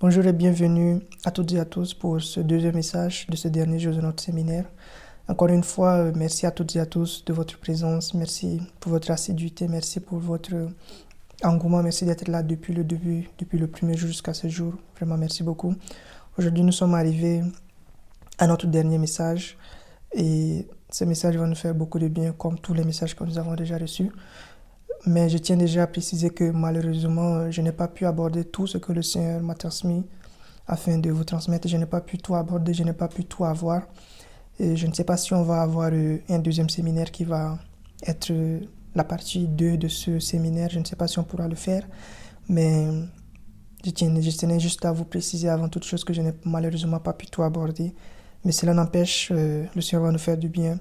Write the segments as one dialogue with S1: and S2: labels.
S1: Bonjour et bienvenue à toutes et à tous pour ce deuxième message de ce dernier jour de notre séminaire. Encore une fois, merci à toutes et à tous de votre présence, merci pour votre assiduité, merci pour votre engouement, merci d'être là depuis le début, depuis le premier jour jusqu'à ce jour. Vraiment, merci beaucoup. Aujourd'hui, nous sommes arrivés à notre dernier message et ce message va nous faire beaucoup de bien comme tous les messages que nous avons déjà reçus. Mais je tiens déjà à préciser que malheureusement, je n'ai pas pu aborder tout ce que le Seigneur m'a transmis afin de vous transmettre. Je n'ai pas pu tout aborder, je n'ai pas pu tout avoir. Et je ne sais pas si on va avoir un deuxième séminaire qui va être la partie 2 de ce séminaire. Je ne sais pas si on pourra le faire. Mais je tenais juste à vous préciser avant toute chose que je n'ai malheureusement pas pu tout aborder. Mais cela n'empêche, le Seigneur va nous faire du bien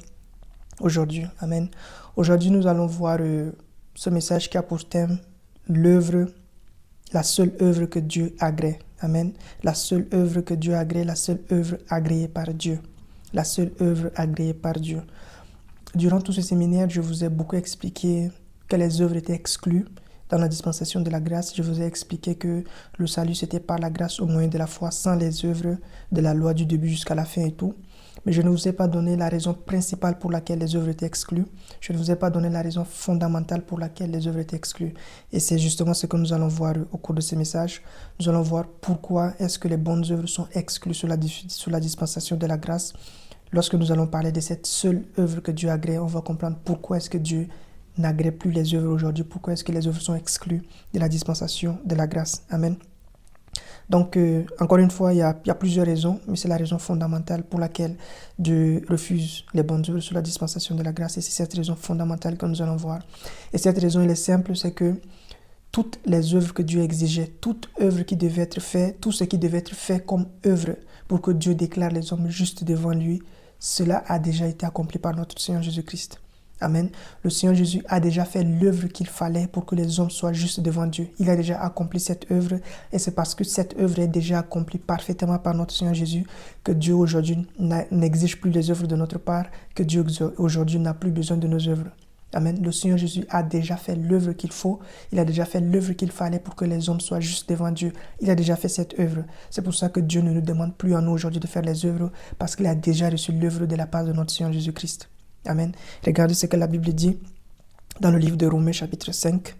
S1: aujourd'hui. Amen. Aujourd'hui, nous allons voir ce message qui a pour thème l'œuvre, la seule œuvre que Dieu agrée. Amen. La seule œuvre que Dieu agrée, la seule œuvre agréée par Dieu. La seule œuvre agréée par Dieu. Durant tout ce séminaire, je vous ai beaucoup expliqué que les œuvres étaient exclues dans la dispensation de la grâce. Je vous ai expliqué que le salut c'était par la grâce au moyen de la foi, sans les œuvres de la loi du début jusqu'à la fin et tout. Mais je ne vous ai pas donné la raison principale pour laquelle les œuvres étaient exclues. Je ne vous ai pas donné la raison fondamentale pour laquelle les œuvres étaient exclues. Et c'est justement ce que nous allons voir au cours de ces messages. Nous allons voir pourquoi est-ce que les bonnes œuvres sont exclues sur la dispensation de la grâce. Lorsque nous allons parler de cette seule œuvre que Dieu agrée, on va comprendre pourquoi est-ce que Dieu n'agrée plus les œuvres aujourd'hui, pourquoi est-ce que les œuvres sont exclues de la dispensation de la grâce. Amen. Donc, encore une fois, il y a plusieurs raisons, mais c'est la raison fondamentale pour laquelle Dieu refuse les bonnes œuvres sur la dispensation de la grâce. Et c'est cette raison fondamentale que nous allons voir. Et cette raison, elle est simple, c'est que toutes les œuvres que Dieu exigeait, toute œuvre qui devait être faite, tout ce qui devait être fait comme œuvre pour que Dieu déclare les hommes justes devant lui, cela a déjà été accompli par notre Seigneur Jésus-Christ. Amen. Le Seigneur Jésus a déjà fait l'œuvre qu'il fallait pour que les hommes soient justes devant Dieu. Il a déjà accompli cette œuvre et c'est parce que cette œuvre est déjà accomplie parfaitement par notre Seigneur Jésus que Dieu aujourd'hui n'exige plus les œuvres de notre part, que Dieu aujourd'hui n'a plus besoin de nos œuvres. Amen. Le Seigneur Jésus a déjà fait l'œuvre qu'il faut. Il a déjà fait l'œuvre qu'il fallait pour que les hommes soient justes devant Dieu. Il a déjà fait cette œuvre. C'est pour ça que Dieu ne nous demande plus à nous aujourd'hui de faire les œuvres parce qu'il a déjà reçu l'œuvre de la part de notre Seigneur Jésus-Christ. Amen. Regardez ce que la Bible dit dans le livre de Romains chapitre 5.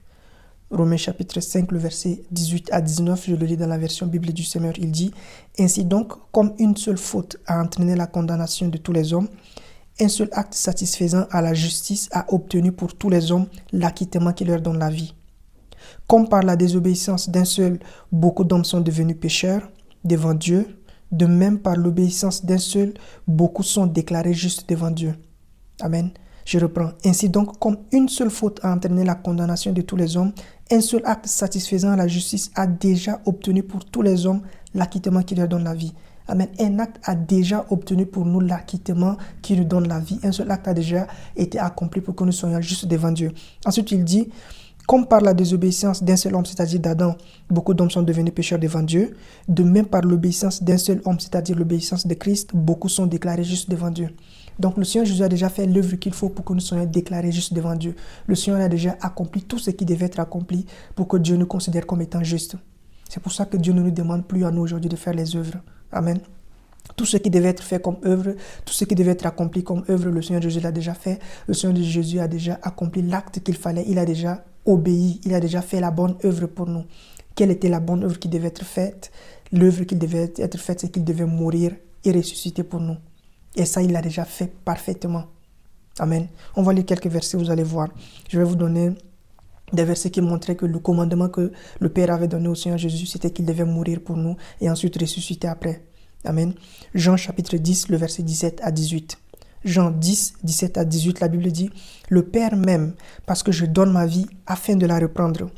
S1: Romains chapitre 5, le verset 18 à 19, je le lis dans la version Bible du Seigneur. Il dit « Ainsi donc, comme une seule faute a entraîné la condamnation de tous les hommes, un seul acte satisfaisant à la justice a obtenu pour tous les hommes l'acquittement qui leur donne la vie. Comme par la désobéissance d'un seul, beaucoup d'hommes sont devenus pécheurs devant Dieu, de même par l'obéissance d'un seul, beaucoup sont déclarés justes devant Dieu. » Amen. Je reprends. Ainsi donc, comme une seule faute a entraîné la condamnation de tous les hommes, un seul acte satisfaisant à la justice a déjà obtenu pour tous les hommes l'acquittement qui leur donne la vie. Amen. Un acte a déjà obtenu pour nous l'acquittement qui nous donne la vie. Un seul acte a déjà été accompli pour que nous soyons justes devant Dieu. Ensuite, il dit, comme par la désobéissance d'un seul homme, c'est-à-dire d'Adam, beaucoup d'hommes sont devenus pécheurs devant Dieu. De même par l'obéissance d'un seul homme, c'est-à-dire l'obéissance de Christ, beaucoup sont déclarés justes devant Dieu. Donc le Seigneur Jésus a déjà fait l'œuvre qu'il faut pour que nous soyons déclarés justes devant Dieu. Le Seigneur a déjà accompli tout ce qui devait être accompli pour que Dieu nous considère comme étant justes. C'est pour ça que Dieu ne nous demande plus à nous aujourd'hui de faire les œuvres. Amen. Tout ce qui devait être fait comme œuvre, tout ce qui devait être accompli comme œuvre, le Seigneur Jésus l'a déjà fait. Le Seigneur Jésus a déjà accompli l'acte qu'il fallait. Il a déjà obéi. Il a déjà fait la bonne œuvre pour nous. Quelle était la bonne œuvre qui devait être faite? L'œuvre qui devait être faite, c'est qu'il devait mourir et ressusciter pour nous. Et ça, il l'a déjà fait parfaitement. Amen. On va lire quelques versets, vous allez voir. Je vais vous donner des versets qui montraient que le commandement que le Père avait donné au Seigneur Jésus, c'était qu'il devait mourir pour nous et ensuite ressusciter après. Amen. Jean chapitre 10, le verset 17 à 18. Jean 10, 17 à 18, la Bible dit « Le Père m'aime parce que je donne ma vie afin de la reprendre.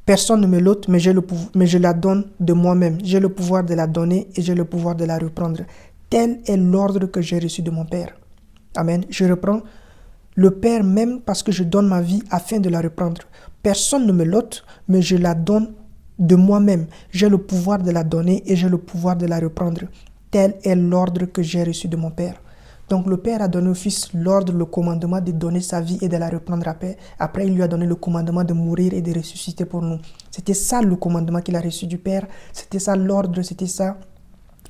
S1: Personne ne me l'ôte, mais je la donne de moi-même. J'ai le pouvoir de la donner et j'ai le pouvoir de la reprendre. Tel est l'ordre que j'ai reçu de mon Père. » Amen. Je reprends. Le Père m'aime parce que je donne ma vie afin de la reprendre. Personne ne me l'ôte, mais je la donne de moi-même. J'ai le pouvoir de la donner et j'ai le pouvoir de la reprendre. Tel est l'ordre que j'ai reçu de mon Père. Donc le Père a donné au Fils l'ordre, le commandement de donner sa vie et de la reprendre après. Après, il lui a donné le commandement de mourir et de ressusciter pour nous. C'était ça le commandement qu'il a reçu du Père. C'était ça l'ordre, c'était ça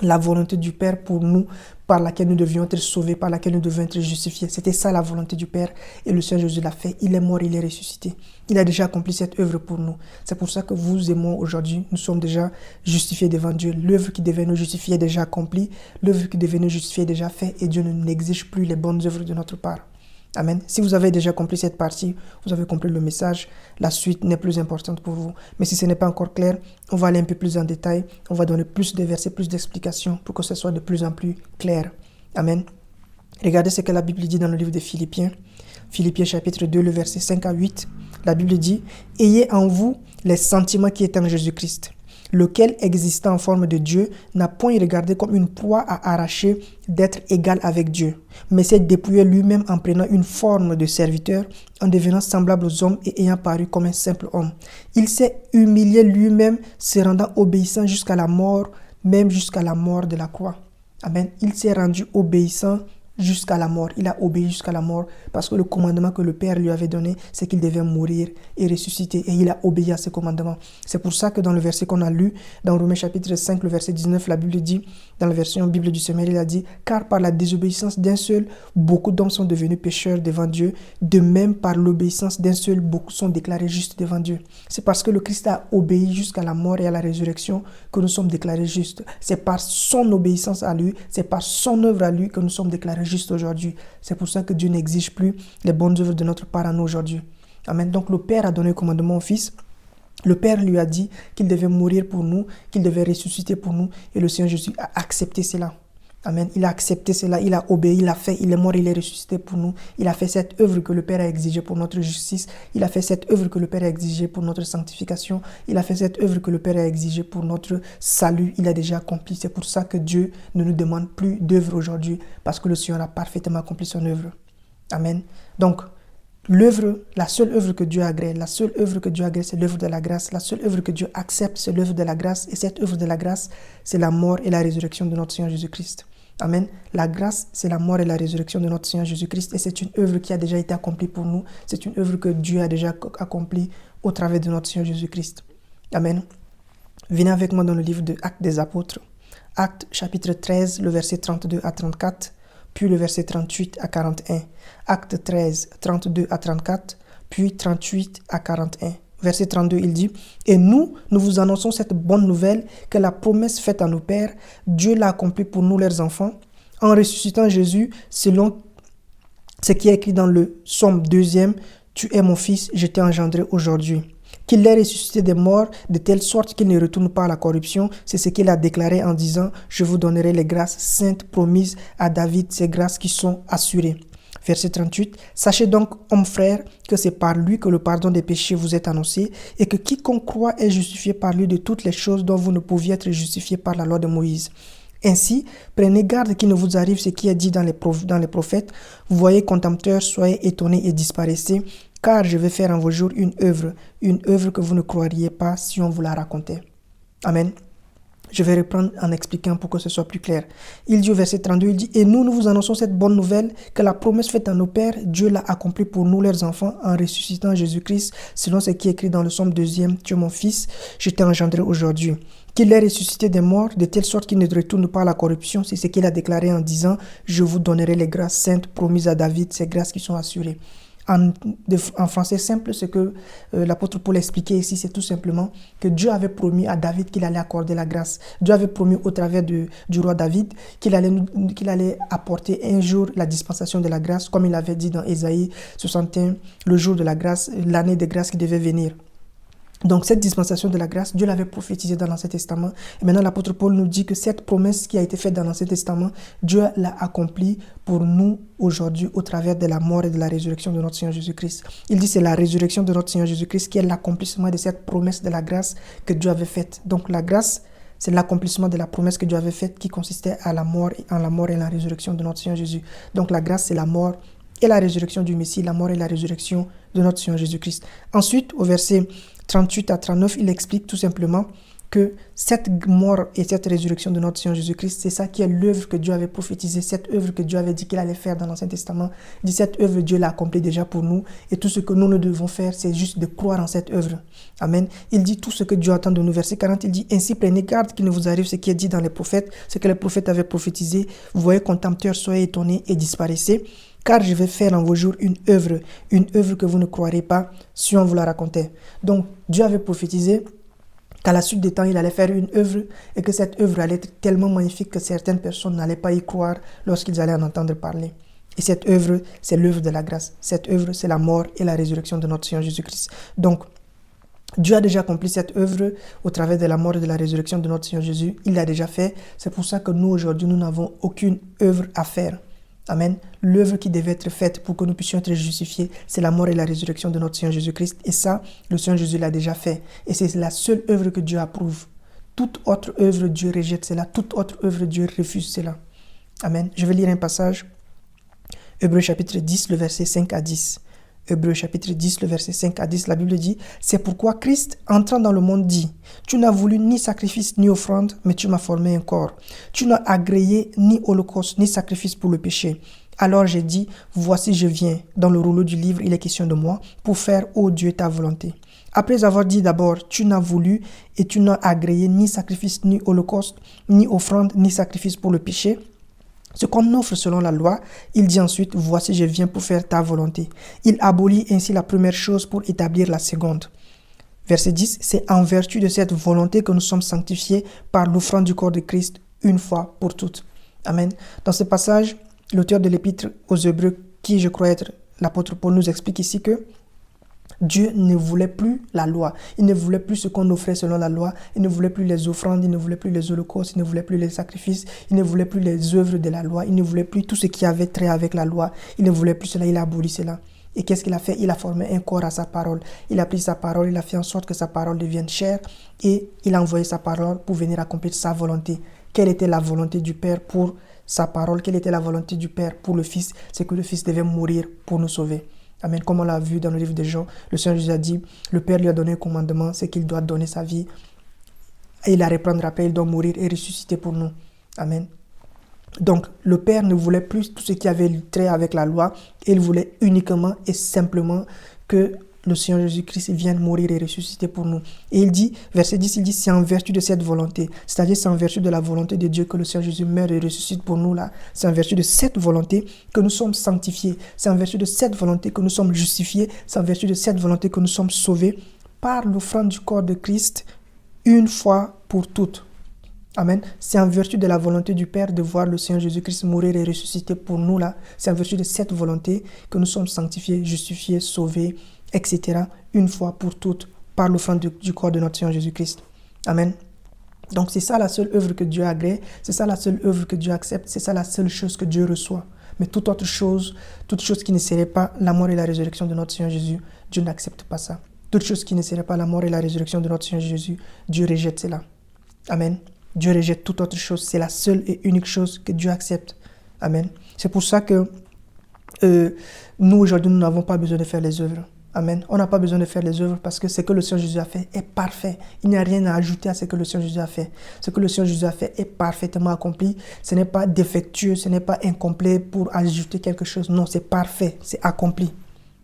S1: la volonté du Père pour nous, par laquelle nous devions être sauvés, par laquelle nous devions être justifiés. C'était ça la volonté du Père et le Seigneur Jésus l'a fait. Il est mort, il est ressuscité. Il a déjà accompli cette œuvre pour nous. C'est pour ça que vous et moi aujourd'hui, nous sommes déjà justifiés devant Dieu. L'œuvre qui devait nous justifier est déjà accomplie. L'œuvre qui devait nous justifier est déjà faite et Dieu ne n'exige plus les bonnes œuvres de notre part. Amen. Si vous avez déjà compris cette partie, vous avez compris le message, la suite n'est plus importante pour vous. Mais si ce n'est pas encore clair, on va aller un peu plus en détail, on va donner plus de versets, plus d'explications pour que ce soit de plus en plus clair. Amen. Regardez ce que la Bible dit dans le livre de Philippiens. Philippiens chapitre 2, le verset 5 à 8. La Bible dit « Ayez en vous les sentiments qui étaient en Jésus-Christ, lequel, existant en forme de Dieu, n'a point regardé comme une proie à arracher d'être égal avec Dieu, mais s'est dépouillé lui-même en prenant une forme de serviteur, en devenant semblable aux hommes et ayant paru comme un simple homme. Il s'est humilié lui-même, se rendant obéissant jusqu'à la mort, même jusqu'à la mort de la croix. » Amen. Il s'est rendu obéissant jusqu'à la mort. Il a obéi jusqu'à la mort parce que le commandement que le Père lui avait donné, c'est qu'il devait mourir et ressusciter. Et il a obéi à ce commandement. C'est pour ça que dans le verset qu'on a lu, dans Romains chapitre 5, le verset 19, la Bible dit, dans la version Bible du Semeur, il a dit « Car par la désobéissance d'un seul, beaucoup d'hommes sont devenus pécheurs devant Dieu. De même, par l'obéissance d'un seul, beaucoup sont déclarés justes devant Dieu. » C'est parce que le Christ a obéi jusqu'à la mort et à la résurrection que nous sommes déclarés justes. C'est par son obéissance à lui, c'est par son œuvre à lui que nous sommes déclarés juste aujourd'hui. C'est pour ça que Dieu n'exige plus les bonnes œuvres de notre part à nous aujourd'hui. Amen. Donc le Père a donné le commandement au Fils. Le Père lui a dit qu'il devait mourir pour nous, qu'il devait ressusciter pour nous. Et le Seigneur Jésus a accepté cela. Amen. Il a accepté cela, il a obéi, il a fait, il est mort, il est ressuscité pour nous. Il a fait cette œuvre que le Père a exigée pour notre justice. Il a fait cette œuvre que le Père a exigée pour notre sanctification. Il a fait cette œuvre que le Père a exigée pour notre salut. Il a déjà accompli. C'est pour ça que Dieu ne nous demande plus d'œuvre aujourd'hui, parce que le Seigneur a parfaitement accompli son œuvre. Amen. Donc, l'œuvre, la seule œuvre que Dieu agrée, la seule œuvre que Dieu agrée, c'est l'œuvre de la grâce. La seule œuvre que Dieu accepte, c'est l'œuvre de la grâce. Et cette œuvre de la grâce, c'est la mort et la résurrection de notre Seigneur Jésus-Christ. Amen. La grâce, c'est la mort et la résurrection de notre Seigneur Jésus-Christ. Et c'est une œuvre qui a déjà été accomplie pour nous. C'est une œuvre que Dieu a déjà accomplie au travers de notre Seigneur Jésus-Christ. Amen. Venez avec moi dans le livre de Actes des Apôtres. Actes chapitre 13, le verset 32 à 34, puis le verset 38 à 41. Actes 13, 32 à 34, puis 38 à 41. Verset 32, il dit « Et nous vous annonçons cette bonne nouvelle que la promesse faite à nos pères, Dieu l'a accomplie pour nous, leurs enfants, en ressuscitant Jésus, selon ce qui est écrit dans le psaume 2e, « Tu es mon fils, je t'ai engendré aujourd'hui. » Qu'il l'ait ressuscité des morts, de telle sorte qu'il ne retourne pas à la corruption, c'est ce qu'il a déclaré en disant « Je vous donnerai les grâces saintes promises à David, ces grâces qui sont assurées. » Verset 38, « Sachez donc, hommes frères, que c'est par lui que le pardon des péchés vous est annoncé, et que quiconque croit est justifié par lui de toutes les choses dont vous ne pouviez être justifiés par la loi de Moïse. Ainsi, prenez garde qu'il ne vous arrive ce qui est dit dans les prophètes. Vous voyez, contempteurs, soyez étonnés et disparaissez, car je vais faire en vos jours une œuvre que vous ne croiriez pas si on vous la racontait. » Amen. Je vais reprendre en expliquant pour que ce soit plus clair. Il dit au verset 32, il dit « Et nous vous annonçons cette bonne nouvelle, que la promesse faite à nos pères, Dieu l'a accomplie pour nous, leurs enfants, en ressuscitant Jésus-Christ, selon ce qui est écrit dans le psaume 2e, « Tu es mon fils, je t'ai engendré aujourd'hui. » Qu'il ait ressuscité des morts, de telle sorte qu'il ne retourne pas à la corruption, c'est ce qu'il a déclaré en disant « Je vous donnerai les grâces saintes promises à David, ces grâces qui sont assurées. » En français simple, ce que l'apôtre Paul expliquait ici, c'est tout simplement que Dieu avait promis à David qu'il allait accorder la grâce. Dieu avait promis au travers du roi David qu'il allait apporter un jour la dispensation de la grâce, comme il avait dit dans Ésaïe 61, le jour de la grâce, l'année de grâce qui devait venir. Donc cette dispensation de la grâce, Dieu l'avait prophétisée dans l'Ancien Testament. Et maintenant l'apôtre Paul nous dit que cette promesse qui a été faite dans l'Ancien Testament, Dieu l'a accomplie pour nous aujourd'hui au travers de la mort et de la résurrection de notre Seigneur Jésus-Christ. Il dit que c'est la résurrection de notre Seigneur Jésus-Christ qui est l'accomplissement de cette promesse de la grâce que Dieu avait faite. Donc la grâce, c'est l'accomplissement de la promesse que Dieu avait faite qui consistait en la mort et la résurrection de notre Seigneur Jésus. Donc la grâce, c'est la mort et la résurrection du Messie, la mort et la résurrection de notre Seigneur Jésus-Christ. Ensuite, au verset 38 à 39, il explique tout simplement que cette mort et cette résurrection de notre Seigneur Jésus-Christ, c'est ça qui est l'œuvre que Dieu avait prophétisée, cette œuvre que Dieu avait dit qu'il allait faire dans l'Ancien Testament. Il dit cette œuvre, Dieu l'a accomplie déjà pour nous et tout ce que nous devons faire, c'est juste de croire en cette œuvre. Amen. Il dit tout ce que Dieu attend de nous. Verset 40, il dit, ainsi prenez garde qu'il ne vous arrive ce qui est dit dans les prophètes, ce que les prophètes avaient prophétisé. Vous voyez, contempteurs, soyez étonnés et disparaissez. Car je vais faire en vos jours une œuvre que vous ne croirez pas si on vous la racontait. Donc, Dieu avait prophétisé qu'à la suite des temps, il allait faire une œuvre et que cette œuvre allait être tellement magnifique que certaines personnes n'allaient pas y croire lorsqu'ils allaient en entendre parler. Et cette œuvre, c'est l'œuvre de la grâce. Cette œuvre, c'est la mort et la résurrection de notre Seigneur Jésus-Christ. Donc, Dieu a déjà accompli cette œuvre au travers de la mort et de la résurrection de notre Seigneur Jésus. Il l'a déjà fait. C'est pour ça que nous, aujourd'hui, nous n'avons aucune œuvre à faire. Amen. L'œuvre qui devait être faite pour que nous puissions être justifiés, c'est la mort et la résurrection de notre Seigneur Jésus-Christ. Et ça, le Seigneur Jésus l'a déjà fait. Et c'est la seule œuvre que Dieu approuve. Toute autre œuvre, Dieu rejette cela. Toute autre œuvre, Dieu refuse cela. Amen. Je vais lire un passage. Hébreux chapitre 10, le verset 5 à 10. Hébreux chapitre 10, le verset 5 à 10, la Bible dit « C'est pourquoi Christ, entrant dans le monde, dit « Tu n'as voulu ni sacrifice ni offrande, mais tu m'as formé un corps. Tu n'as agréé ni holocauste ni sacrifice pour le péché. Alors j'ai dit « Voici je viens. » Dans le rouleau du livre, il est question de moi, pour faire, ô Dieu, ta volonté. Après avoir dit d'abord « Tu n'as voulu et tu n'as agréé ni sacrifice ni holocauste, ni offrande, ni sacrifice pour le péché. » Ce qu'on offre selon la loi, il dit ensuite, voici je viens pour faire ta volonté. Il abolit ainsi la première chose pour établir la seconde. Verset 10, c'est en vertu de cette volonté que nous sommes sanctifiés par l'offrande du corps de Christ une fois pour toutes. Amen. Dans ce passage, l'auteur de l'épître aux Hébreux, qui je crois être l'apôtre Paul, nous explique ici que Dieu ne voulait plus la loi. Il ne voulait plus ce qu'on offrait selon la loi. Il ne voulait plus les offrandes, il ne voulait plus les holocaustes, il ne voulait plus les sacrifices, il ne voulait plus les œuvres de la loi, il ne voulait plus tout ce qui avait trait avec la loi. Il ne voulait plus cela, il a aboli cela. Et qu'est-ce qu'il a fait? Il a formé un corps à sa parole. Il a pris sa parole, il a fait en sorte que sa parole devienne chair et il a envoyé sa parole pour venir accomplir sa volonté. Quelle était la volonté du Père pour sa parole? Quelle était la volonté du Père pour le Fils? C'est que le Fils devait mourir pour nous sauver. Amen. Comme on l'a vu dans le livre de Jean, le Seigneur Jésus a dit, le Père lui a donné un commandement, c'est qu'il doit donner sa vie. Et il la reprendre après, il doit mourir et ressusciter pour nous. Amen. Donc, le Père ne voulait plus tout ce qui avait trait avec la loi. Il voulait uniquement et simplement que le Seigneur Jésus-Christ vienne mourir et ressusciter pour nous. Et il dit, verset 10, il dit, c'est en vertu de cette volonté. C'est-à-dire, c'est en vertu de la volonté de Dieu que le Seigneur Jésus meurt et ressuscite pour nous là. C'est en vertu de cette volonté que nous sommes sanctifiés. C'est en vertu de cette volonté que nous sommes justifiés. C'est en vertu de cette volonté que nous sommes sauvés par l'offrande du corps de Christ une fois pour toutes. Amen. C'est en vertu de la volonté du Père de voir le Seigneur Jésus-Christ mourir et ressusciter pour nous là. C'est en vertu de cette volonté que nous sommes sanctifiés, justifiés, sauvés, etc. une fois pour toutes par l'offrande du corps de notre Seigneur Jésus-Christ. Amen. Donc c'est ça la seule œuvre que Dieu agrée, c'est ça la seule œuvre que Dieu accepte, c'est ça la seule chose que Dieu reçoit. Mais toute autre chose, toute chose qui ne serait pas la mort et la résurrection de notre Seigneur Jésus, Dieu n'accepte pas ça. Toute chose qui ne serait pas la mort et la résurrection de notre Seigneur Jésus, Dieu rejette cela. Amen. Dieu rejette toute autre chose. C'est la seule et unique chose que Dieu accepte. Amen. C'est pour ça que nous, aujourd'hui, nous n'avons pas besoin de faire les œuvres. Amen. On n'a pas besoin de faire les œuvres parce que ce que le Seigneur Jésus a fait est parfait. Il n'y a rien à ajouter à ce que le Seigneur Jésus a fait. Ce que le Seigneur Jésus a fait est parfaitement accompli. Ce n'est pas défectueux, ce n'est pas incomplet pour ajouter quelque chose. Non, c'est parfait, c'est accompli.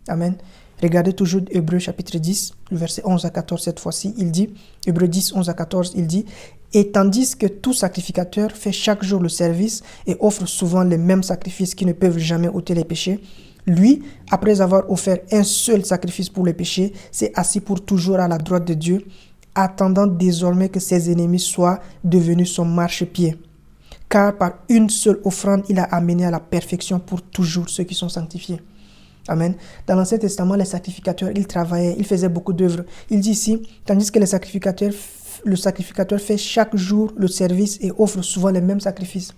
S1: Amen. Regardez toujours Hébreux chapitre 10, le verset 11 à 14 cette fois-ci. Il dit, Hébreux 10, 11 à 14, il dit « Et tandis que tout sacrificateur fait chaque jour le service et offre souvent les mêmes sacrifices qui ne peuvent jamais ôter les péchés, lui, après avoir offert un seul sacrifice pour les péchés, s'est assis pour toujours à la droite de Dieu, attendant désormais que ses ennemis soient devenus son marchepied. Car par une seule offrande, il a amené à la perfection pour toujours ceux qui sont sanctifiés. » Amen. Dans l'Ancien Testament, les sacrificateurs, ils travaillaient, ils faisaient beaucoup d'œuvres. Il dit ici, tandis que le sacrificateur fait chaque jour le service et offre souvent les mêmes sacrifices.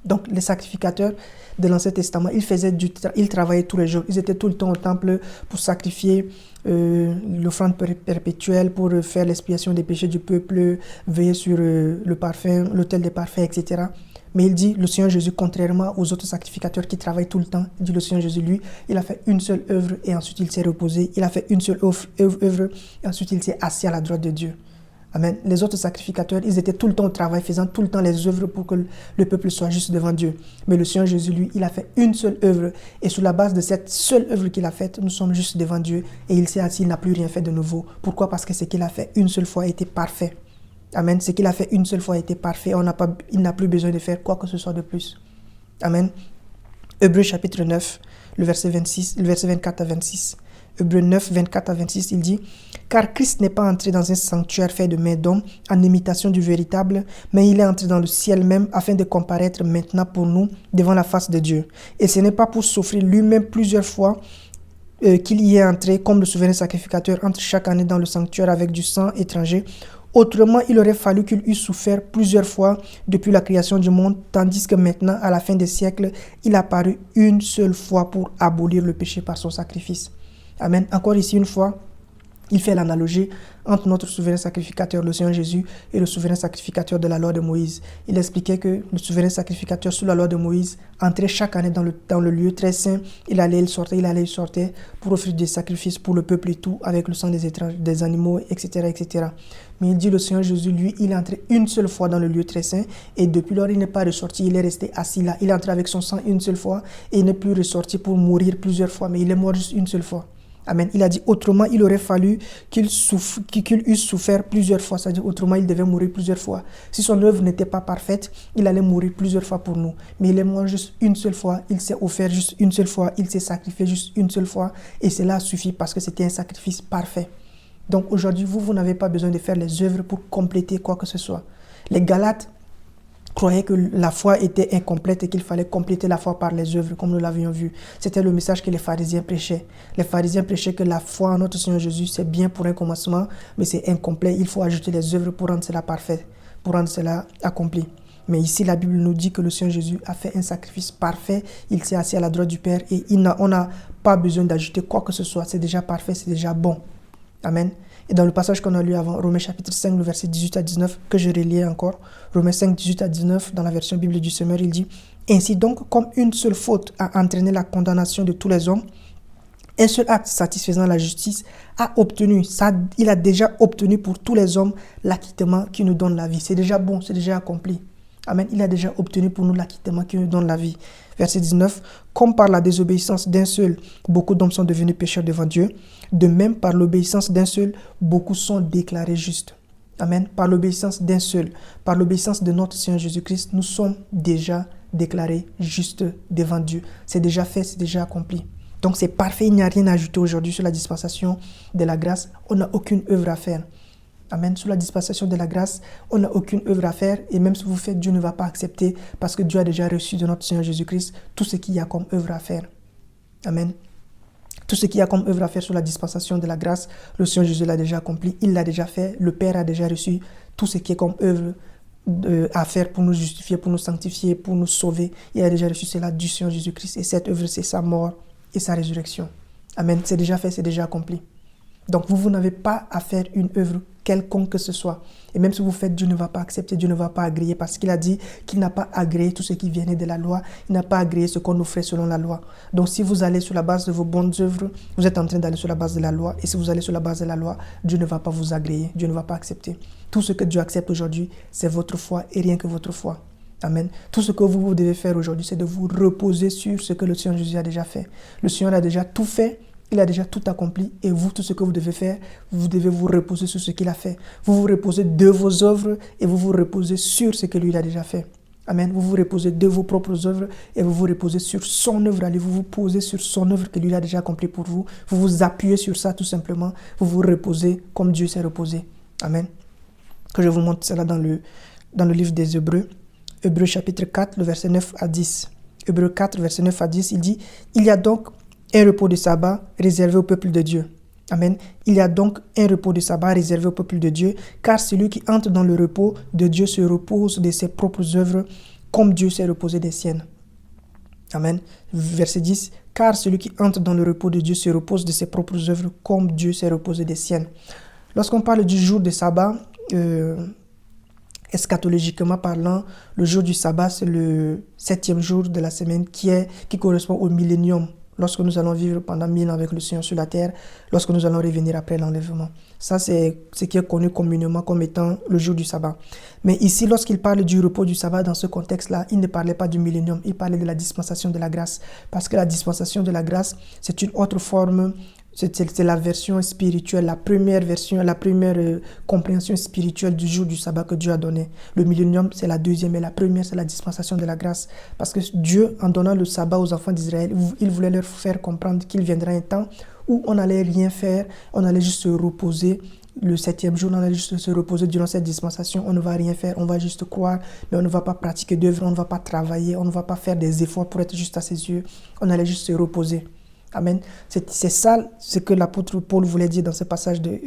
S1: Donc, les sacrificateurs de l'Ancien Testament, ils travaillaient tous les jours. Ils étaient tout le temps au temple pour sacrifier l'offrande perpétuelle, pour faire l'expiation des péchés du peuple, veiller sur le parfum, l'autel des parfums, etc. Mais il dit, le Seigneur Jésus, contrairement aux autres sacrificateurs qui travaillent tout le temps, il dit, le Seigneur Jésus, lui, il a fait une seule œuvre et ensuite il s'est reposé. Il a fait une seule œuvre et ensuite il s'est assis à la droite de Dieu. Amen. Les autres sacrificateurs, ils étaient tout le temps au travail, faisant tout le temps les œuvres pour que le peuple soit juste devant Dieu. Mais le Seigneur Jésus, lui, il a fait une seule œuvre. Et sur la base de cette seule œuvre qu'il a faite, nous sommes juste devant Dieu. Et il s'est assis, il n'a plus rien fait de nouveau. Pourquoi? Parce que ce qu'il a fait une seule fois était parfait. Amen. Ce qu'il a fait une seule fois était parfait. Il n'a plus besoin de faire quoi que ce soit de plus. Amen. Hébreux chapitre 9, le verset 24 à 26. Hébreux 9, 24 à 26, il dit « Car Christ n'est pas entré dans un sanctuaire fait de mains d'hommes, en imitation du véritable, mais il est entré dans le ciel même, afin de comparaître maintenant pour nous devant la face de Dieu. Et ce n'est pas pour s'offrir lui-même plusieurs fois qu'il y est entré, comme le souverain sacrificateur entre chaque année dans le sanctuaire avec du sang étranger. Autrement, il aurait fallu qu'il eût souffert plusieurs fois depuis la création du monde, tandis que maintenant, à la fin des siècles, il a apparu une seule fois pour abolir le péché par son sacrifice. » Amen. Encore ici une fois, il fait l'analogie entre notre souverain sacrificateur, le Seigneur Jésus, et le souverain sacrificateur de la loi de Moïse. Il expliquait que le souverain sacrificateur sous la loi de Moïse entrait chaque année dans le lieu très saint. Il allait, il sortait pour offrir des sacrifices pour le peuple et tout, avec le sang des animaux, etc., etc. Mais il dit le Seigneur Jésus, lui, il est entré une seule fois dans le lieu très saint et depuis lors, il n'est pas ressorti, il est resté assis là. Il est entré avec son sang une seule fois et il n'est plus ressorti pour mourir plusieurs fois, mais il est mort juste une seule fois. Amen. Il a dit autrement, il aurait fallu qu'il eût souffert plusieurs fois. C'est-à-dire autrement, il devait mourir plusieurs fois. Si son œuvre n'était pas parfaite, il allait mourir plusieurs fois pour nous. Mais il est mort juste une seule fois. Il s'est offert juste une seule fois. Il s'est sacrifié juste une seule fois. Et cela suffit parce que c'était un sacrifice parfait. Donc aujourd'hui, vous n'avez pas besoin de faire les œuvres pour compléter quoi que ce soit. Les Galates croyaient que la foi était incomplète et qu'il fallait compléter la foi par les œuvres, comme nous l'avions vu. C'était le message que les pharisiens prêchaient. Les pharisiens prêchaient que la foi en notre Seigneur Jésus, c'est bien pour un commencement, mais c'est incomplet. Il faut ajouter les œuvres pour rendre cela parfait, pour rendre cela accompli. Mais ici, la Bible nous dit que le Seigneur Jésus a fait un sacrifice parfait. Il s'est assis à la droite du Père et on n'a pas besoin d'ajouter quoi que ce soit. C'est déjà parfait, c'est déjà bon. Amen. Et dans le passage qu'on a lu avant, Romains chapitre 5, le verset 18 à 19, que je relis encore, Romains 5, 18 à 19, dans la version Bible du Semeur, il dit « Ainsi donc, comme une seule faute a entraîné la condamnation de tous les hommes, un seul acte satisfaisant la justice il a déjà obtenu pour tous les hommes l'acquittement qui nous donne la vie. » C'est déjà bon, c'est déjà accompli. Amen. Il a déjà obtenu pour nous l'acquittement qui nous donne la vie. Verset 19. Comme par la désobéissance d'un seul, beaucoup d'hommes sont devenus pécheurs devant Dieu, de même par l'obéissance d'un seul, beaucoup sont déclarés justes. Amen. Par l'obéissance d'un seul, par l'obéissance de notre Seigneur Jésus-Christ, nous sommes déjà déclarés justes devant Dieu. C'est déjà fait, c'est déjà accompli. Donc c'est parfait, il n'y a rien à ajouter aujourd'hui sur la dispensation de la grâce. On n'a aucune œuvre à faire. Amen. Sous la dispensation de la grâce, on n'a aucune œuvre à faire et même si vous faites, Dieu ne va pas accepter parce que Dieu a déjà reçu de notre Seigneur Jésus-Christ tout ce qu'il y a comme œuvre à faire. Amen. Tout ce qu'il y a comme œuvre à faire sur la dispensation de la grâce, le Seigneur Jésus l'a déjà accompli, il l'a déjà fait, le Père a déjà reçu tout ce qui est comme œuvre à faire pour nous justifier, pour nous sanctifier, pour nous sauver. Il a déjà reçu cela du Seigneur Jésus-Christ et cette œuvre, c'est sa mort et sa résurrection. Amen. C'est déjà fait, c'est déjà accompli. Donc vous n'avez pas à faire une œuvre quelconque que ce soit. Et même si vous faites, Dieu ne va pas accepter, Dieu ne va pas agréer parce qu'il a dit qu'il n'a pas agréé tout ce qui venait de la loi. Il n'a pas agréé ce qu'on nous fait selon la loi. Donc si vous allez sur la base de vos bonnes œuvres, vous êtes en train d'aller sur la base de la loi. Et si vous allez sur la base de la loi, Dieu ne va pas vous agréer, Dieu ne va pas accepter. Tout ce que Dieu accepte aujourd'hui, c'est votre foi et rien que votre foi. Amen. Tout ce que vous devez faire aujourd'hui, c'est de vous reposer sur ce que le Seigneur Jésus a déjà fait. Le Seigneur a déjà tout fait. Il a déjà tout accompli et vous, tout ce que vous devez faire, vous devez vous reposer sur ce qu'il a fait. Vous vous reposez de vos œuvres et vous vous reposez sur ce que lui il a déjà fait. Amen. Vous vous reposez de vos propres œuvres et vous vous reposez sur son œuvre. Allez, vous vous posez sur son œuvre que lui a déjà accomplie pour vous. Vous vous appuyez sur ça tout simplement. Vous vous reposez comme Dieu s'est reposé. Amen. Que je vous montre cela dans le livre des Hébreux. Hébreux chapitre 4, le verset 9 à 10. Hébreux 4, verset 9 à 10, il dit « Il y a donc un repos de sabbat réservé au peuple de Dieu. » Amen. Il y a donc un repos de sabbat réservé au peuple de Dieu, car celui qui entre dans le repos de Dieu se repose de ses propres œuvres, comme Dieu s'est reposé des siennes. Amen. Verset 10. Car celui qui entre dans le repos de Dieu se repose de ses propres œuvres, comme Dieu s'est reposé des siennes. Lorsqu'on parle du jour de sabbat, eschatologiquement parlant, le jour du sabbat, c'est le 7e jour de la semaine qui correspond au millénium. lorsque nous allons vivre pendant 1000 ans avec le Seigneur sur la terre, lorsque nous allons revenir après l'enlèvement. Ça, c'est ce qui est connu communément comme étant le jour du sabbat. Mais ici, lorsqu'il parle du repos du sabbat dans ce contexte-là, il ne parlait pas du millénium, il parlait de la dispensation de la grâce. Parce que la dispensation de la grâce, c'est une autre forme, c'est la version spirituelle, la première version, la première compréhension spirituelle du jour du sabbat que Dieu a donné. Le millénium, c'est la deuxième, et la première, c'est la dispensation de la grâce. Parce que Dieu, en donnant le sabbat aux enfants d'Israël, il voulait leur faire comprendre qu'il viendra un temps où on n'allait rien faire, on allait juste se reposer. Le 7e jour, on allait juste se reposer durant cette dispensation. On ne va rien faire, on va juste croire, mais on ne va pas pratiquer d'œuvre, on ne va pas travailler, on ne va pas faire des efforts pour être juste à ses yeux. On allait juste se reposer. Amen. C'est ça ce que l'apôtre Paul voulait dire dans ce passage de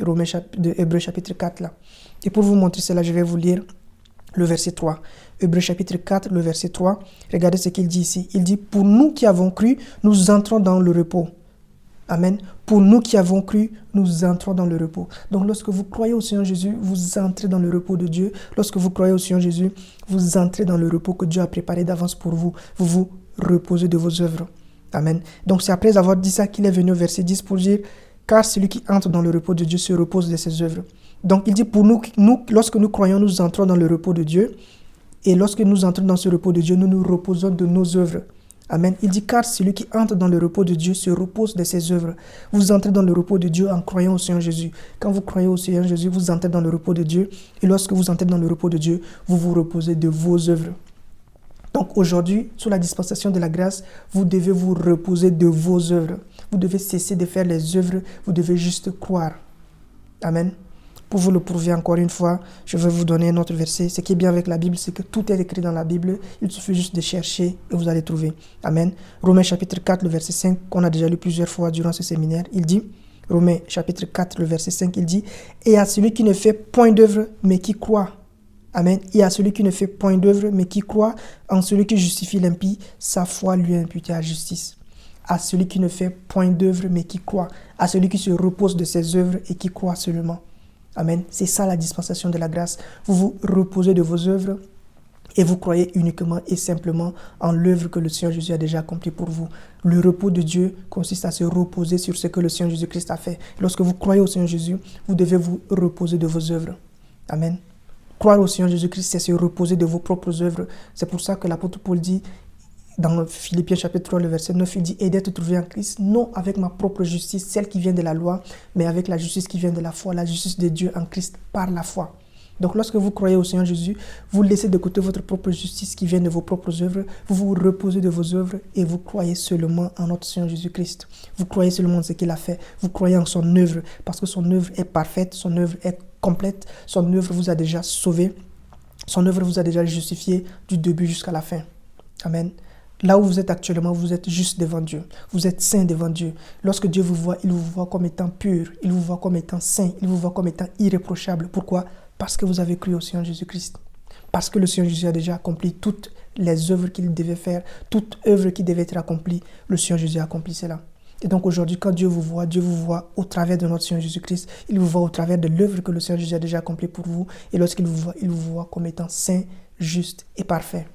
S1: Hébreux chapitre 4 là. Et pour vous montrer cela, je vais vous lire le verset 3. Hébreux chapitre 4, le verset 3. Regardez ce qu'il dit ici. Il dit, pour nous qui avons cru, nous entrons dans le repos. Amen. Pour nous qui avons cru, nous entrons dans le repos. Donc lorsque vous croyez au Seigneur Jésus, vous entrez dans le repos de Dieu. Lorsque vous croyez au Seigneur Jésus, vous entrez dans le repos que Dieu a préparé d'avance pour vous. Vous vous reposez de vos œuvres. Amen. Donc c'est après avoir dit ça qu'il est venu au verset 10 pour dire « Car celui qui entre dans le repos de Dieu se repose de ses œuvres. » Donc il dit pour nous, lorsque nous croyons, nous entrons dans le repos de Dieu. Et lorsque nous entrons dans ce repos de Dieu, nous nous reposons de nos œuvres. Amen. Il dit « Car celui qui entre dans le repos de Dieu se repose de ses œuvres. » Vous entrez dans le repos de Dieu en croyant au Seigneur Jésus. Quand vous croyez au Seigneur Jésus, vous entrez dans le repos de Dieu. Et lorsque vous entrez dans le repos de Dieu, vous vous reposez de vos œuvres. Donc aujourd'hui, sous la dispensation de la grâce, vous devez vous reposer de vos œuvres. Vous devez cesser de faire les œuvres, vous devez juste croire. Amen. Pour vous le prouver encore une fois, je vais vous donner un autre verset. Ce qui est bien avec la Bible, c'est que tout est écrit dans la Bible. Il suffit juste de chercher et vous allez trouver. Amen. Romains chapitre 4, le verset 5, qu'on a déjà lu plusieurs fois durant ce séminaire, il dit, Romains chapitre 4, le verset 5, il dit, « Et à celui qui ne fait point d'œuvre, mais qui croit. » Amen. Et à celui qui ne fait point d'œuvre, mais qui croit en celui qui justifie l'impie, sa foi lui est imputée à justice. À celui qui ne fait point d'œuvre, mais qui croit. À celui qui se repose de ses œuvres et qui croit seulement. Amen. C'est ça la dispensation de la grâce. Vous vous reposez de vos œuvres et vous croyez uniquement et simplement en l'œuvre que le Seigneur Jésus a déjà accomplie pour vous. Le repos de Dieu consiste à se reposer sur ce que le Seigneur Jésus-Christ a fait. Lorsque vous croyez au Seigneur Jésus, vous devez vous reposer de vos œuvres. Amen. Croire au Seigneur Jésus-Christ, c'est se reposer de vos propres œuvres. C'est pour ça que l'apôtre Paul dit, dans Philippiens chapitre 3, le verset 9, il dit « Et d'être trouvé en Christ, non avec ma propre justice, celle qui vient de la loi, mais avec la justice qui vient de la foi, la justice de Dieu en Christ par la foi. » Donc lorsque vous croyez au Seigneur Jésus, vous laissez de côté votre propre justice qui vient de vos propres œuvres, vous vous reposez de vos œuvres et vous croyez seulement en notre Seigneur Jésus-Christ. Vous croyez seulement en ce qu'il a fait, vous croyez en son œuvre, parce que son œuvre est parfaite, son œuvre est complète, son œuvre vous a déjà sauvé, son œuvre vous a déjà justifié du début jusqu'à la fin. Amen. Là où vous êtes actuellement, vous êtes juste devant Dieu. Vous êtes saint devant Dieu. Lorsque Dieu vous voit, il vous voit comme étant pur, il vous voit comme étant saint, il vous voit comme étant irréprochable. Pourquoi? Parce que vous avez cru au Seigneur Jésus-Christ. Parce que le Seigneur Jésus a déjà accompli toutes les œuvres qu'il devait faire, toute œuvre qui devait être accomplie, le Seigneur Jésus a accompli cela. Et donc aujourd'hui, quand Dieu vous voit au travers de notre Seigneur Jésus-Christ. Il vous voit au travers de l'œuvre que le Seigneur Jésus a déjà accomplie pour vous. Et lorsqu'il vous voit, il vous voit comme étant saint, juste et parfait.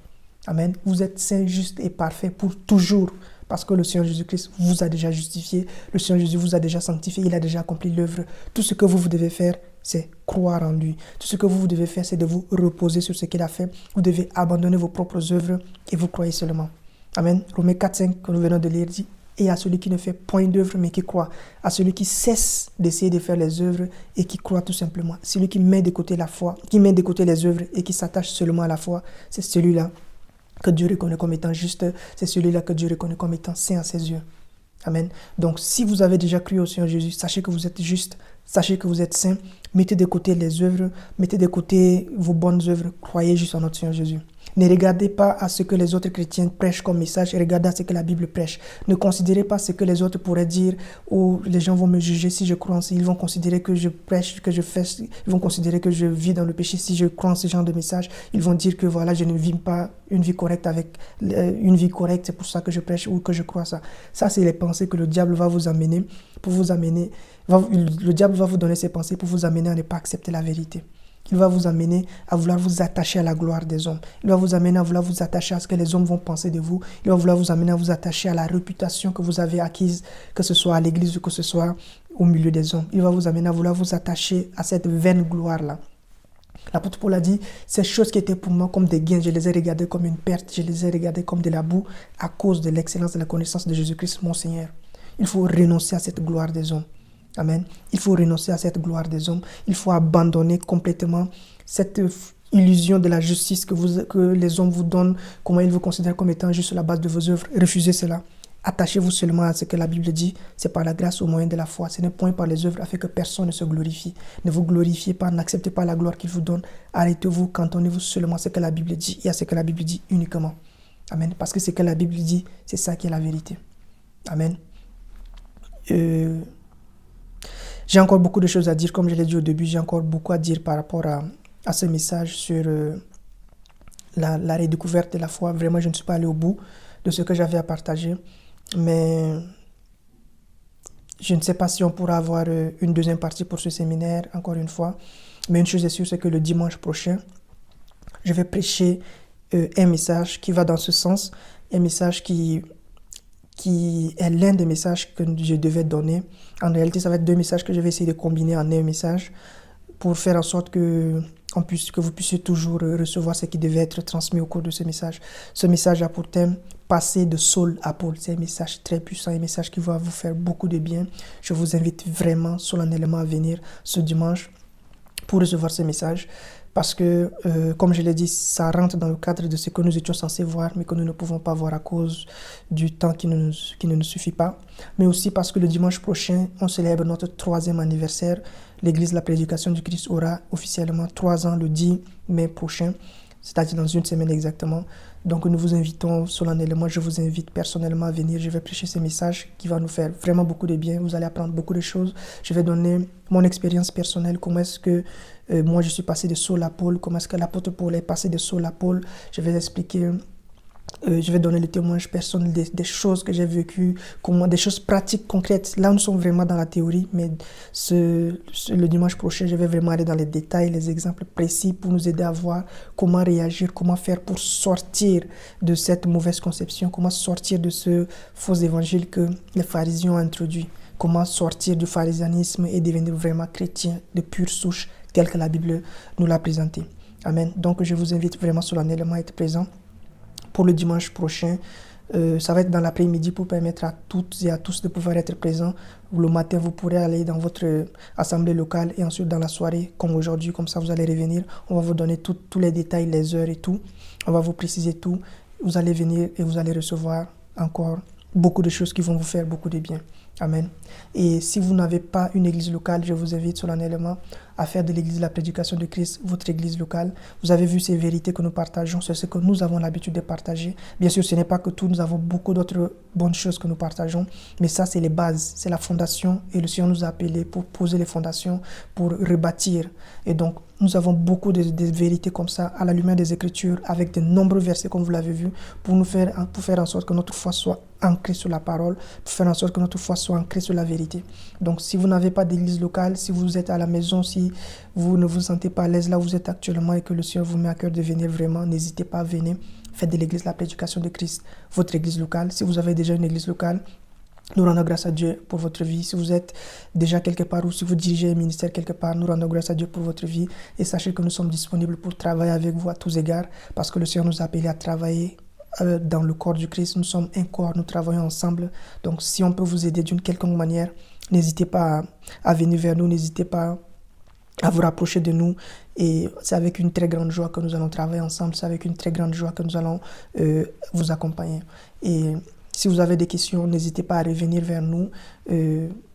S1: Amen. Vous êtes saint, juste et parfait pour toujours. Parce que le Seigneur Jésus-Christ vous a déjà justifié. Le Seigneur Jésus vous a déjà sanctifié. Il a déjà accompli l'œuvre. Tout ce que vous devez faire, c'est croire en lui. Tout ce que vous devez faire, c'est de vous reposer sur ce qu'il a fait. Vous devez abandonner vos propres œuvres et vous croyez seulement. Amen. Romains 4, 5 que nous venons de lire dit, et à celui qui ne fait point d'œuvre mais qui croit, à celui qui cesse d'essayer de faire les œuvres et qui croit tout simplement, celui qui met de côté la foi, qui met de côté les œuvres et qui s'attache seulement à la foi, c'est celui-là que Dieu reconnaît comme étant juste, c'est celui-là que Dieu reconnaît comme étant saint à ses yeux. Amen. Donc si vous avez déjà cru au Seigneur Jésus, sachez que vous êtes juste, sachez que vous êtes saint, mettez de côté les œuvres, mettez de côté vos bonnes œuvres, croyez juste en notre Seigneur Jésus. Ne regardez pas à ce que les autres chrétiens prêchent comme message, regardez à ce que la Bible prêche. Ne considérez pas ce que les autres pourraient dire, ou les gens vont me juger si je crois en ça. Ils vont considérer que je prêche, que je fais, ils vont considérer que je vis dans le péché si je crois en ce genre de message. Ils vont dire que voilà, je ne vis pas une vie correcte c'est pour ça que je prêche ou que je crois ça. Ça, c'est les pensées que le diable va vous amener, le diable va vous donner ces pensées pour vous amener à ne pas accepter la vérité. Il va vous amener à vouloir vous attacher à la gloire des hommes. Il va vous amener à vouloir vous attacher à ce que les hommes vont penser de vous. Il va vouloir vous amener à vous attacher à la réputation que vous avez acquise, que ce soit à l'église ou que ce soit au milieu des hommes. Il va vous amener à vouloir vous attacher à cette vaine gloire-là. L'apôtre Paul a dit, ces choses qui étaient pour moi comme des gains, je les ai regardées comme une perte, je les ai regardées comme de la boue à cause de l'excellence de la connaissance de Jésus-Christ, mon Seigneur. Il faut renoncer à cette gloire des hommes. Amen. Il faut renoncer à cette gloire des hommes. Il faut abandonner complètement cette illusion de la justice que les hommes vous donnent, comment ils vous considèrent comme étant juste sur la base de vos œuvres. Refusez cela. Attachez-vous seulement à ce que la Bible dit, c'est par la grâce au moyen de la foi. Ce n'est point par les œuvres afin que personne ne se glorifie. Ne vous glorifiez pas, n'acceptez pas la gloire qu'il vous donne. Arrêtez-vous, cantonnez-vous seulement à ce que la Bible dit et à ce que la Bible dit uniquement. Amen. Parce que ce que la Bible dit, c'est ça qui est la vérité. Amen. J'ai encore beaucoup de choses à dire, comme je l'ai dit au début, j'ai encore beaucoup à dire par rapport à ce message sur la redécouverte de la foi. Vraiment, je ne suis pas allé au bout de ce que j'avais à partager. Mais je ne sais pas si on pourra avoir une deuxième partie pour ce séminaire, encore une fois. Mais une chose est sûre, c'est que le dimanche prochain, je vais prêcher un message qui va dans ce sens. Un message qui est l'un des messages que je devais donner. En réalité, ça va être deux messages que je vais essayer de combiner en un message pour faire en sorte que vous puissiez toujours recevoir ce qui devait être transmis au cours de ce message. Ce message a pour thème « Passer de Saul à Paul ». C'est un message très puissant, un message qui va vous faire beaucoup de bien. Je vous invite vraiment solennellement à venir ce dimanche pour recevoir ce message. Parce que, comme je l'ai dit, ça rentre dans le cadre de ce que nous étions censés voir, mais que nous ne pouvons pas voir à cause du temps qui ne nous suffit pas. Mais aussi parce que le dimanche prochain, on célèbre notre 3e anniversaire. L'Église de la Prédication du Christ aura officiellement 3 ans le 10 mai prochain, c'est-à-dire dans une semaine exactement. Donc nous vous invitons solennellement, je vous invite personnellement à venir. Je vais prêcher ce message qui va nous faire vraiment beaucoup de bien. Vous allez apprendre beaucoup de choses. Je vais donner mon expérience personnelle, comment est-ce que moi je suis passé de Saul à Paul, comment est-ce que l'apôtre Paul est passé de Saul à Paul. Je vais expliquer, je vais donner le témoignage personnel des choses que j'ai vécues, des choses pratiques, concrètes. Là, nous sommes vraiment dans la théorie, mais le dimanche prochain, je vais vraiment aller dans les détails, les exemples précis pour nous aider à voir comment réagir, comment faire pour sortir de cette mauvaise conception, comment sortir de ce faux évangile que les pharisiens ont introduit, comment sortir du pharisianisme et devenir vraiment chrétien de pure souche, tel que la Bible nous l'a présenté. Amen. Donc, je vous invite vraiment solennellement à être présent pour le dimanche prochain. Ça va être dans l'après-midi pour permettre à toutes et à tous de pouvoir être présents. Le matin, vous pourrez aller dans votre assemblée locale et ensuite dans la soirée, comme aujourd'hui, comme ça vous allez revenir. On va vous donner tous les détails, les heures et tout. On va vous préciser tout. Vous allez venir et vous allez recevoir encore beaucoup de choses qui vont vous faire beaucoup de bien. Amen. Et si vous n'avez pas une église locale, je vous invite solennellement à faire de l'église de la prédication de Christ votre église locale. Vous avez vu ces vérités que nous partageons, c'est ce que nous avons l'habitude de partager. Bien sûr, ce n'est pas que tout, nous avons beaucoup d'autres bonnes choses que nous partageons, mais ça, c'est les bases, c'est la fondation. Et le Seigneur nous a appelés pour poser les fondations, pour rebâtir. Et donc, nous avons beaucoup de vérités comme ça, à la lumière des Écritures, avec de nombreux versets, comme vous l'avez vu, pour faire en sorte que notre foi soit ancrée sur la parole, pour faire en sorte que notre foi soit ancrée sur la vérité. Donc, si vous n'avez pas d'église locale, si vous êtes à la maison, si vous ne vous sentez pas à l'aise là où vous êtes actuellement et que le Seigneur vous met à cœur de venir vraiment, n'hésitez pas à venir. Faites de l'église la prédication de Christ votre église locale. Si vous avez déjà une église locale, nous rendons grâce à Dieu pour votre vie. Si vous êtes déjà quelque part ou si vous dirigez un ministère quelque part, nous rendons grâce à Dieu pour votre vie. Et sachez que nous sommes disponibles pour travailler avec vous à tous égards parce que le Seigneur nous a appelés à travailler dans le corps du Christ. Nous sommes un corps, nous travaillons ensemble. Donc si on peut vous aider d'une quelconque manière, n'hésitez pas à venir vers nous, n'hésitez pas à vous rapprocher de nous. Et c'est avec une très grande joie que nous allons travailler ensemble. C'est avec une très grande joie que nous allons vous accompagner. Et si vous avez des questions, n'hésitez pas à revenir vers nous.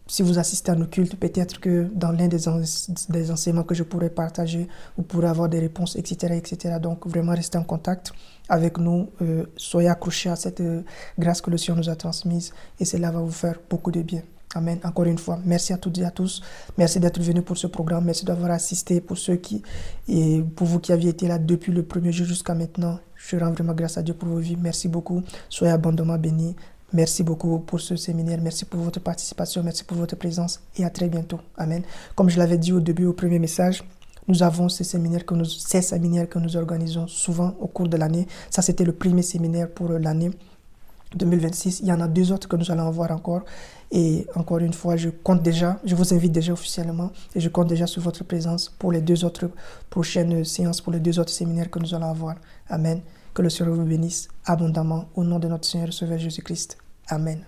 S1: Si vous assistez à nos cultes, peut-être que dans l'un des enseignements que je pourrais partager, vous pourrez avoir des réponses, etc. etc. Donc, vraiment, restez en contact avec nous. Soyez accrochés à cette grâce que le Seigneur nous a transmise et cela va vous faire beaucoup de bien. Amen. Encore une fois, merci à toutes et à tous. Merci d'être venus pour ce programme. Merci d'avoir assisté pour vous qui aviez été là depuis le premier jour jusqu'à maintenant. Je rends vraiment grâce à Dieu pour vos vies. Merci beaucoup. Soyez abondamment bénis. Merci beaucoup pour ce séminaire. Merci pour votre participation. Merci pour votre présence et à très bientôt. Amen. Comme je l'avais dit au début, au premier message, nous avons ces séminaires que nous organisons souvent au cours de l'année. Ça, c'était le premier séminaire pour l'année 2026. Il y en a 2 autres que nous allons avoir encore. Et encore une fois, je vous invite déjà officiellement et je compte déjà sur votre présence pour les 2 autres prochaines séances, pour les 2 autres séminaires que nous allons avoir. Amen. Que le Seigneur vous bénisse abondamment au nom de notre Seigneur et Sauveur Jésus-Christ. Amen.